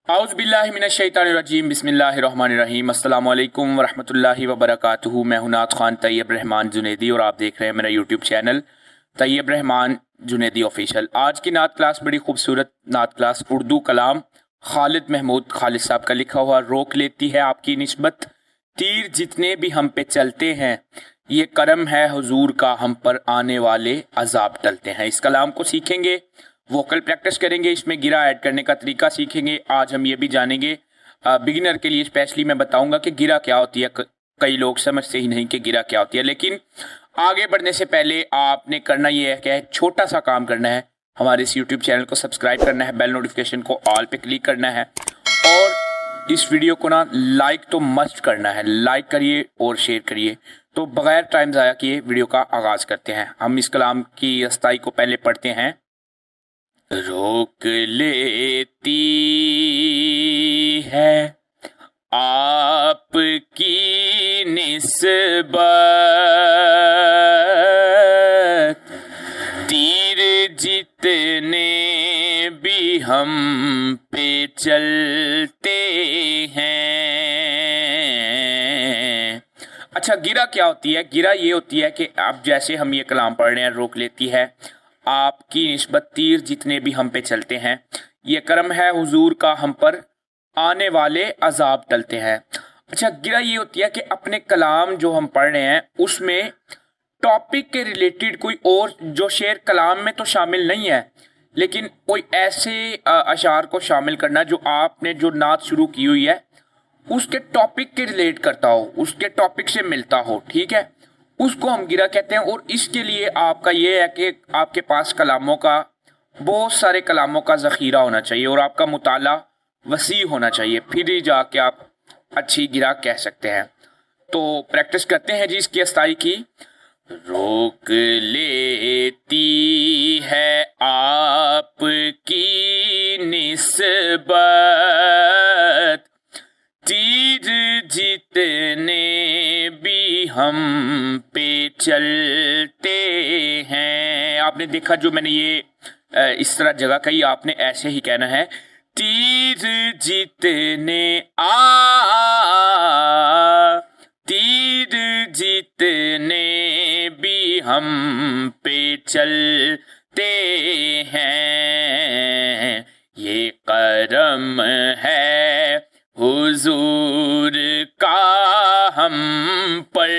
आउज़ बिल्लाहि मिनश शैतानिर रजीम बिस्मिल्लाहिर रहमानिर रहीम अस्सलामु अलैकुम वरहमतुल्लाहि वबरकातुहू। मैं हूं नात खान तैयब रहमान जुनेदी और आप देख रहे हैं मेरा YouTube channel Tayyab Rehman Junaidi official. आज की नात क्लास बड़ी खूबसूरत नात क्लास उर्दू कलाम खालिद महमूद खालिद साहब का लिखा हुआ रोक लेती है आपकी निस्बत। तीर जितने भी हम पे चलते हैं ये करम है हुजूर का, हम पर आने वाले अजाब टलते हैं। इस कलाम को सीखेंगे, वोकल प्रैक्टिस करेंगे, इसमें गिरा ऐड करने का तरीका सीखेंगे। आज हम ये भी जानेंगे, बिगिनर के लिए स्पेशली मैं बताऊंगा कि गिरा क्या होती है। कई लोग समझते ही नहीं कि गिरा क्या होती है। लेकिन आगे बढ़ने से पहले आपने करना ये है कि एक छोटा सा काम करना है, हमारे इस यूट्यूब चैनल को सब्सक्राइब करना है, बेल नोटिफिकेशन को ऑल पे क्लिक करना है और इस वीडियो को ना लाइक तो मस्ट करना है। लाइक करिए और शेयर करिए। तो बगैर टाइम ज़ाया किए वीडियो का आगाज करते हैं। हम इस कलाम की अस्थाई को पहले पढ़ते हैं। रोक लेती है आपकी निस्बत, तीर जितने भी हम पे चलते हैं। अच्छा, गिरा क्या होती है? गिरा ये होती है कि अब जैसे हम ये कलाम पढ़ रहे हैं, रोक लेती है आपकी निस्बत, तीर जितने भी हम पे चलते हैं, ये करम है हुजूर का, हम पर आने वाले अजाब टलते हैं। अच्छा, गिरा ये होती है कि अपने कलाम जो हम पढ़ रहे हैं उसमें टॉपिक के रिलेटेड कोई और जो शेर कलाम में तो शामिल नहीं है, लेकिन कोई ऐसे अशार को शामिल करना जो आपने जो नात शुरू की हुई है उसके टॉपिक के रिलेट करता हो, उसके टॉपिक से मिलता हो। ठीक है, उसको हम गिरा कहते हैं। और इसके लिए आपका ये है कि आपके पास कलामों का, बहुत सारे कलामों का ज़ख़ीरा होना चाहिए और आपका मुताला वसी होना चाहिए, फिर ही जाके आप अच्छी गिरा कह सकते हैं। तो प्रैक्टिस करते हैं जी इसकी अस्थाई की। रोक लेती है आपकी निस्बत, तीर जितने भी हम पे चलते हैं। आपने देखा जो मैंने ये इस तरह जगह कही, आपने ऐसे ही कहना है। तीर जितने तीर जितने भी हम पे चलते हैं, ये करम है हुजूर का हम पर,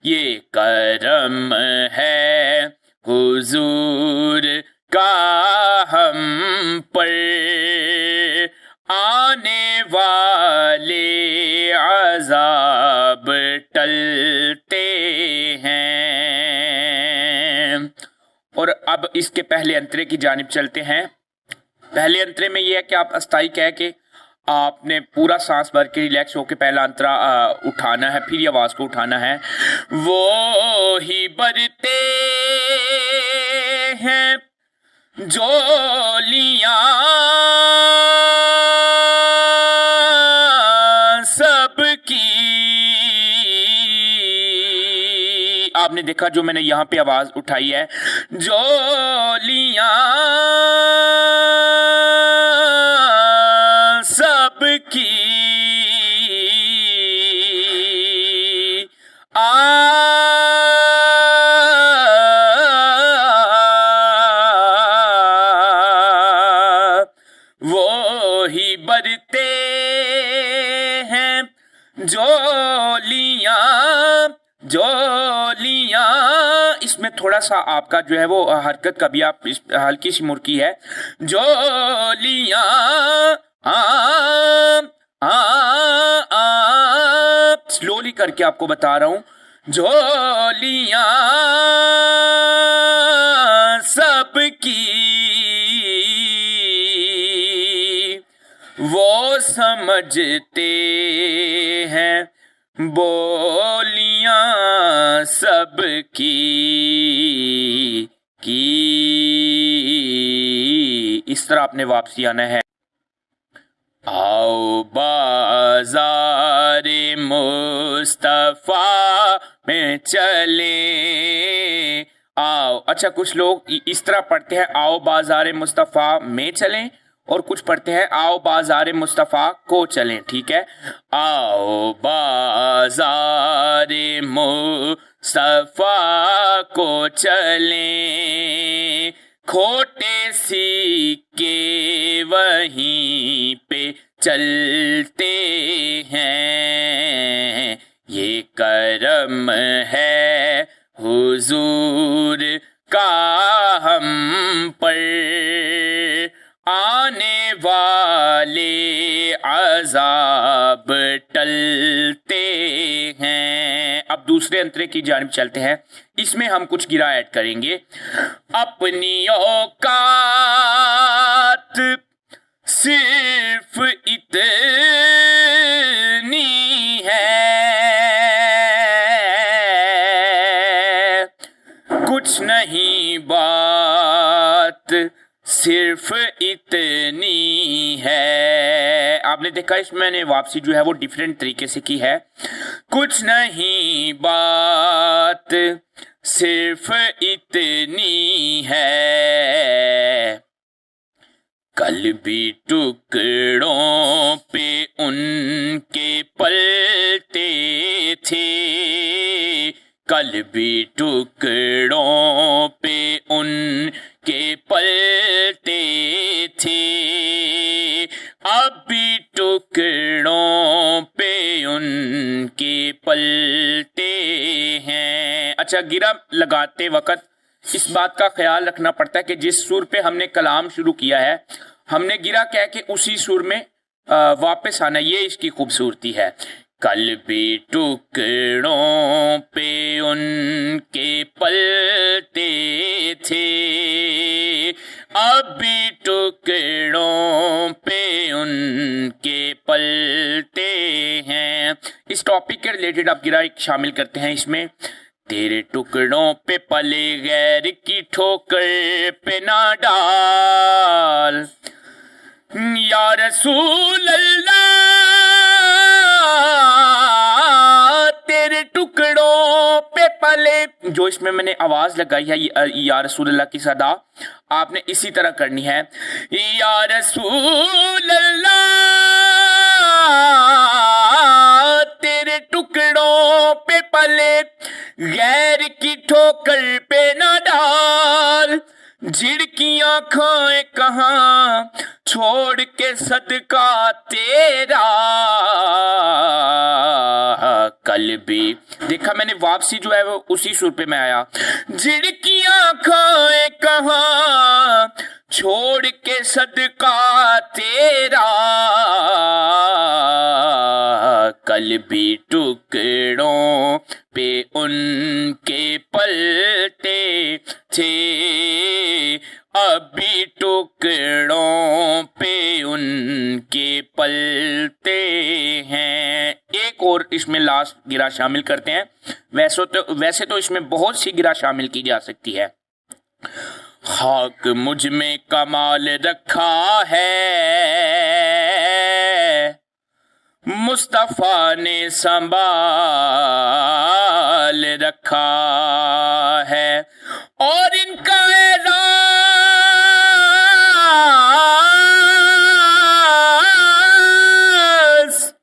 ये करम है हुजूर का हम पर, आने वाले अजाब टलते हैं। और अब इसके पहले अंतरे की जानिब चलते हैं। पहले अंतरे में यह है कि आप अस्थाई कह के आपने पूरा सांस भर के रिलैक्स होकर पहला अंतरा उठाना है, फिर आवाज को उठाना है। वो ही बरते हैं जोलियां सबकी। आपने देखा जो मैंने यहां पे आवाज उठाई है, जोलियां सबकी वो ही बरते हैं जोलियां जोलियां। इसमें थोड़ा सा आपका जो है वो हरकत का भी आप हल्की सी मुर्की है। जोलियां स्लोली करके आपको बता रहा हूं। झोलियां सबकी वो समझते हैं, बोलियां सबकी की। इस तरह आपने वापसी आना है। आओ बाज़ारे मुस्तफ़ा में चले आओ। अच्छा, कुछ लोग इस तरह पढ़ते हैं, आओ बाज़ारे मुस्तफ़ा में चलें, اور کچھ پڑھتے ہیں آؤ بازار مصطفیٰ کو چلیں. ٹھیک ہے, آؤ بازار مصطفیٰ کو چلیں, کھوٹے سکے وہیں پہ چلتے ہیں, یہ کرم ہے حضور کا ہم پر, آنے والے عذاب ٹلتے ہیں. اب دوسرے انترے کی جانب چلتے ہیں, اس میں ہم کچھ گرا ایڈ کریں گے. اپنی اوقات صرف اتنی ہے, کچھ نہیں بات صرف اتنی ہے. آپ نے دیکھا اس میں میں نے واپسی جو ہے وہ ڈیفرنٹ طریقے سے کی ہے. کچھ نہیں بات صرف اتنی ہے, کل بھی ٹکڑوں پہ ان کے پلتے تھے, کل بھی ٹکڑوں پہ ان کے پلتے تھے, اب بھی ٹکڑوں پہ ان کے پلتے ہیں. اچھا, گرا لگاتے وقت اس بات کا خیال رکھنا پڑتا ہے کہ جس سور پہ ہم نے کلام شروع کیا ہے ہم نے گرا کہہ کے اسی سور میں واپس آنا, یہ اس کی خوبصورتی ہے. کل بھی ٹکڑوں پہ ان کے پلتے تھے, اب بھی ٹکڑوں پہ ان کے پلتے ہیں. اس ٹاپک کے ریلیٹڈ آپ گرا شامل کرتے ہیں. اس میں تیرے ٹکڑوں پہ پلے غیر کی ٹھوکر پہ نہ ڈال, یا رسول اللہ تیرے ٹکڑوں پہ پلے. جو اس میں نے آواز لگائی ہے یا رسول اللہ کی صدا آپ نے اسی طرح کرنی ہے. یا رسول اللہ تیرے ٹکڑوں پہ پلے غیر کی ٹھوکر پہ نہ ڈال, جھڑکیاں کھائیں کہاں چھوڑ کے صدقہ تیرا. کل بھی دیکھا میں نے واپسی جو ہے وہ اسی سر پہ میں آیا. جھڑکیاں کھائیں کہاں چھوڑ کے صدقہ تیرا, کل بھی ٹکڑوں پہ ان کے پلتے تھے, اب بھی ٹکڑوں پہ ان کے پلتے ہیں. ایک اور اس میں لاسٹ گرا شامل کرتے ہیں. ویسے تو اس میں بہت سی گرا شامل کی جا سکتی ہے. خاک مجھ میں کمال رکھا ہے, مصطفیٰ نے سنبھال رکھا ہے, اور ان کا اعزاز,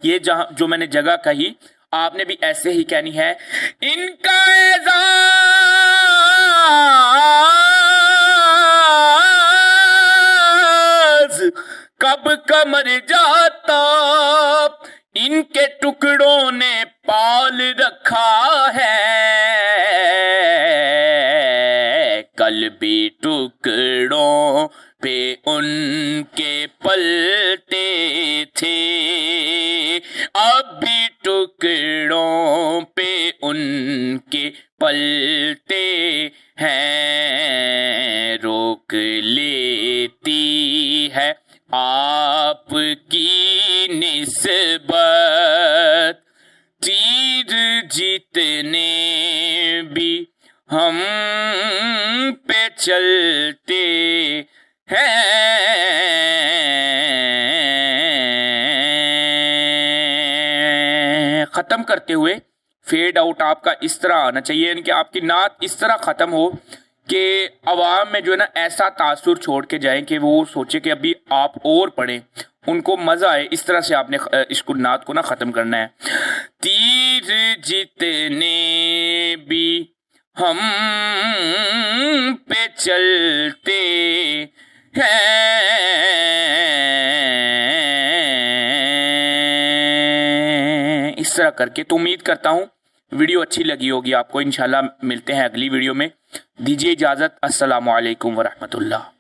یہ جو میں نے جگہ کہی آپ نے بھی ایسے ہی کہنی ہے. ان کا اعزاز کب کمر جاتا, ان کے ٹکڑوں نے پال رکھا ہے. کل بھی ٹکڑوں پہ ان کے پلتے تھے, اب بھی ٹکڑوں پہ ان کے پلتے ہیں. روک لیتی ہے آپ کی نسبت, تیر جتنے بھی ہم پہ چلتے ہیں. ختم کرتے ہوئے فیڈ آؤٹ آپ کا اس طرح آنا چاہیے, یعنی کہ آپ کی نعت اس طرح ختم ہو کہ عوام میں جو ہے نا ایسا تاثر چھوڑ کے جائیں کہ وہ سوچے کہ ابھی آپ اور پڑھیں، ان کو مزہ آئے. اس طرح سے آپ نے اس نعت کو نا ختم کرنا ہے. تیر جتنے بھی ہم پہ چلتے ہیں، اس طرح کر کے. تو امید کرتا ہوں ویڈیو اچھی لگی ہوگی آپ کو. انشاءاللہ ملتے ہیں اگلی ویڈیو میں. دیجیے اجازت. السلام علیکم ورحمۃ اللہ.